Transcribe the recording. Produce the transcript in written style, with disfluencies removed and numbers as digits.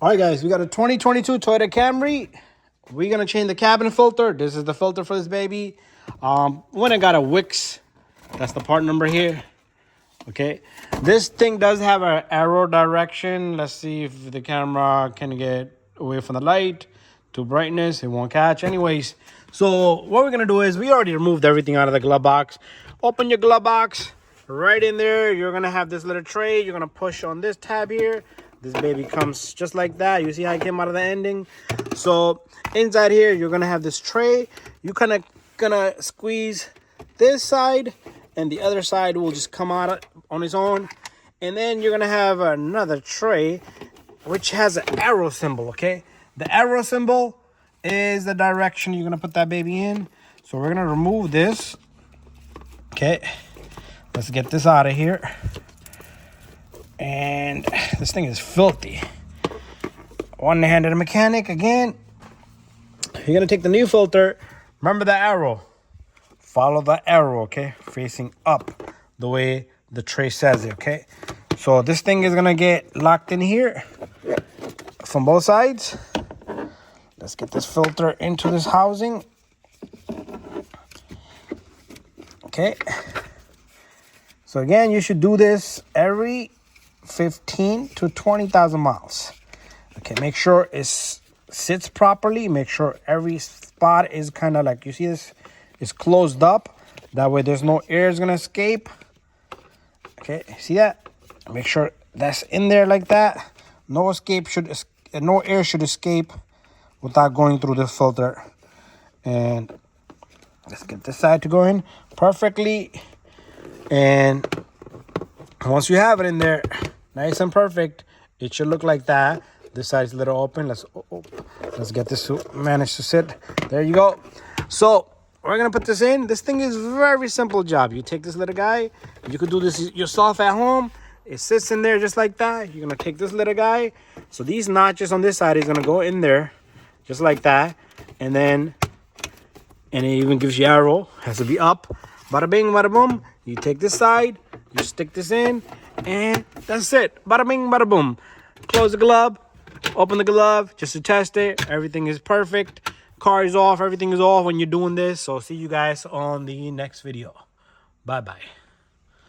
All right, guys, we got a 2022 Toyota Camry. We're going to change the cabin filter. This is the filter for this baby. When I got a Wix, that's the part number here. Okay, this thing does have an arrow direction. Let's see if the camera can get away from the light to brightness. It won't catch. Anyways, so what we're going to do is we already removed everything out of the glove box. Open your glove box. Right in there, you're going to have this little tray. You're going to push on this tab here. This baby comes just like that. You see how it came out of the ending? So inside here, you're going to have this tray. You kind of going to squeeze this side, and the other side will just come out on its own. And then you're going to have another tray, which has an arrow symbol, okay? The arrow symbol is the direction you're going to put that baby in. So we're going to remove this. Okay. Let's get this out of here. And this thing is filthy. One-handed mechanic again. You're going to take the new filter. Remember the arrow. Follow the arrow, okay? Facing up the way the tray says it, okay? So this thing is going to get locked in here from both sides. Let's get this filter into this housing. Okay. So again, you should do this every 15 to 20,000 miles. Okay, make sure it sits properly. Make sure every spot is kind of like, you see this is closed up. That way there's no air is going to escape. Okay, see that? Make sure that's in there like that. No air should escape without going through the filter. And let's get this side to go in perfectly. And once you have it in there, nice and perfect, it should look like that. This side is a little open. Let's get this to manage to sit. There you go. So we're gonna put this in. This thing is very simple job. You take this little guy. You could do this yourself at home. It sits in there just like that. You're gonna take this little guy. So these notches on this side is gonna go in there, just like that. And then, and it even gives you arrow. Has to be up. Bada bing, bada boom. You take this side, you stick this in, and that's it. Bada bing, bada boom. Close the glove, open the glove just to test it. Everything is perfect. Car is off, everything is off when you're doing this. So see you guys on the next video. Bye-bye.